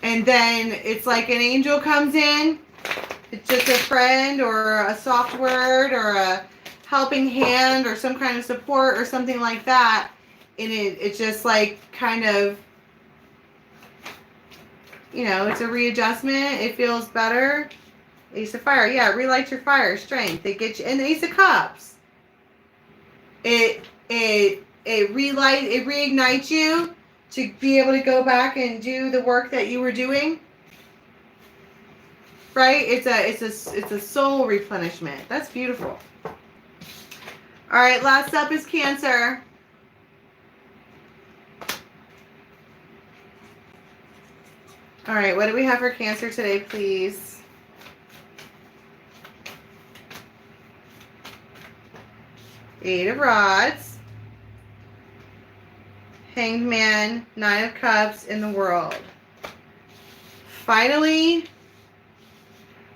And then it's like an angel comes in. It's just a friend or a soft word or a helping hand or some kind of support or something like that. And it's just like kind of, you know, it's a readjustment. It feels better. Ace of Fire. Yeah, relight your fire. Strength. It gets you. And the Ace of Cups. It reignites you to be able to go back and do the work that you were doing. Right? It's a soul replenishment. That's beautiful. All right, last up is Cancer. All right, what do we have for Cancer today, please? Eight of Rods. Hanged Man, Nine of Cups in the World. Finally,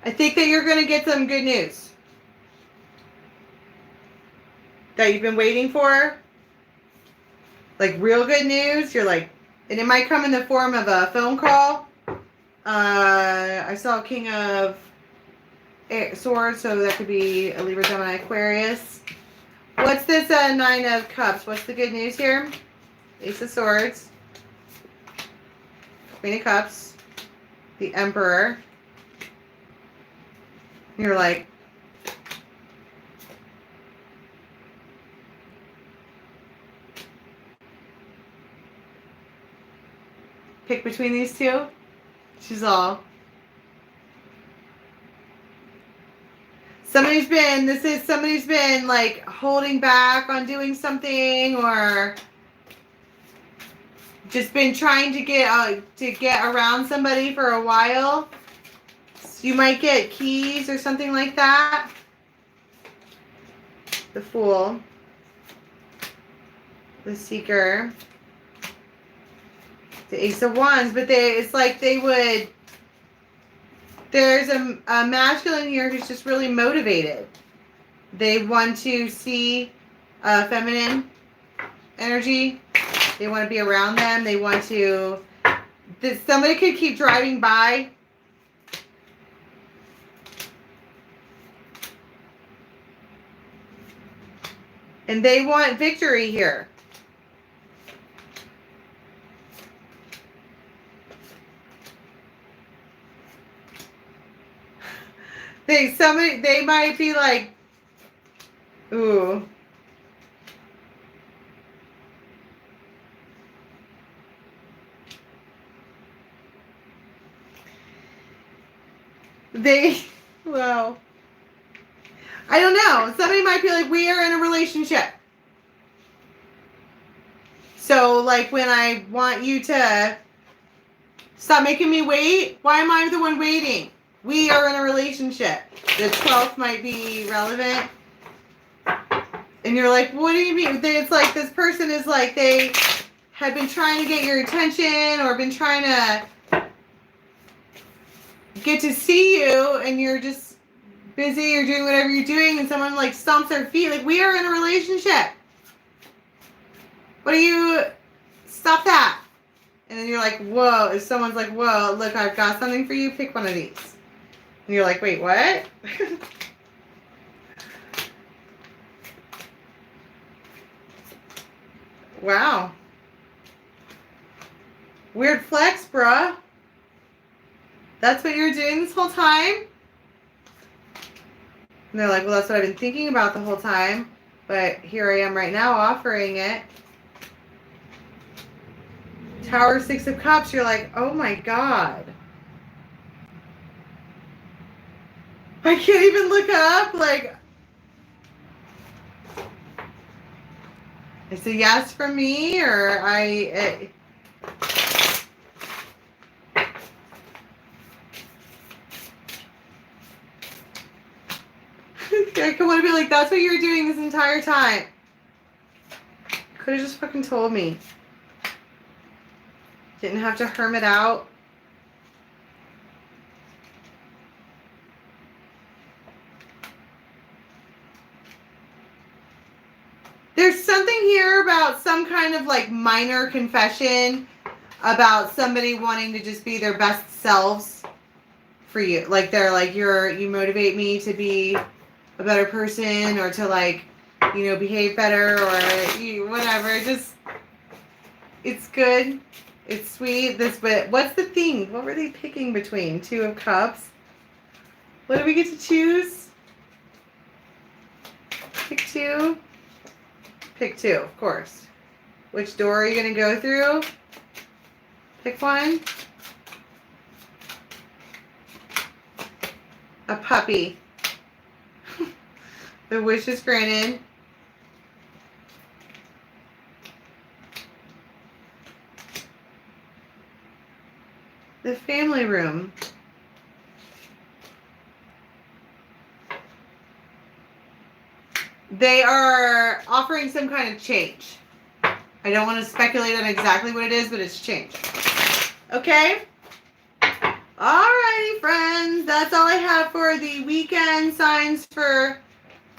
I think that you're going to get some good news that you've been waiting for. Like real good news. You're like, and it might come in the form of a phone call. I saw King of Swords, so that could be a Libra, Gemini, Aquarius. What's this Nine of Cups? What's the good news here? Ace of Swords, Queen of Cups, the Emperor. You're like, pick between these two? She's all. Somebody's been like holding back on doing something, or just been trying to get around somebody for a while. So you might get keys or something like that. The Fool. The Seeker. The Ace of Wands. But it's like they would... There's a masculine here who's just really motivated. They want to see feminine energy. They want to be around them. They want to... Somebody could keep driving by. And they want victory here. They might be like, ooh. Well, I don't know. Somebody might be like, we are in a relationship. So, like, when I want you to stop making me wait, why am I the one waiting? We are in a relationship. The 12th might be relevant. And you're like, what do you mean? It's like this person is like, they had been trying to get your attention or been trying to get to see you, and you're just busy or doing whatever you're doing, and someone like stomps their feet. Like, we are in a relationship. What do you... Stop that. And then you're like, whoa. If someone's like, whoa, look, I've got something for you. Pick one of these. And you're like, wait, what? Wow. Weird flex, bruh. That's what you're doing this whole time? And they're like, well, that's what I've been thinking about the whole time. But here I am right now offering it. Tower, 6 of Cups. You're like, oh my God. I can't even look up. Like, it's a yes from me, or I want to be like, that's what you were doing this entire time. Could have just fucking told me. Didn't have to hermit out. There's something here about some kind of like minor confession about somebody wanting to just be their best selves for you. Like, they're like, you motivate me to be a better person, or to, like, you know, behave better, or whatever. Just, it's good. It's sweet. But what's the thing? What were they picking between? 2 of Cups. What do we get to choose? Pick 2. Pick 2, of course. Which door are you going to go through? Pick one. A puppy. The wish is granted. The family room. They are offering some kind of change. I don't want to speculate on exactly what it is, but it's change. Okay? Alrighty, friends. That's all I have for the weekend signs for...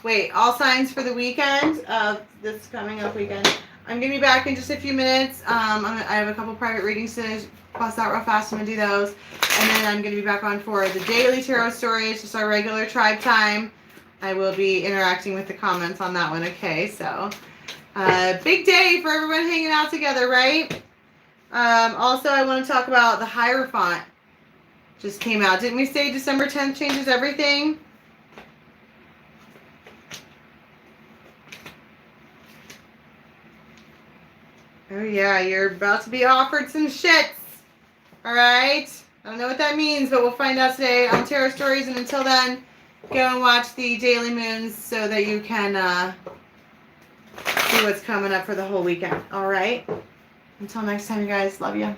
Wait, all signs for the weekend of this coming up weekend. I'm going to be back in just a few minutes. I have a couple private readings to bust out real fast. I'm going to do those. And then I'm going to be back on for the daily tarot stories, just our regular tribe time. I will be interacting with the comments on that one, okay? So, big day for everyone hanging out together, right? Also, I want to talk about the Hierophant. Just came out. Didn't we say December 10th changes everything? Oh, yeah, you're about to be offered some shits. All right. I don't know what that means, but we'll find out today on Tarot Stories. And until then, go and watch the daily moons so that you can see what's coming up for the whole weekend. All right. Until next time, you guys. Love you.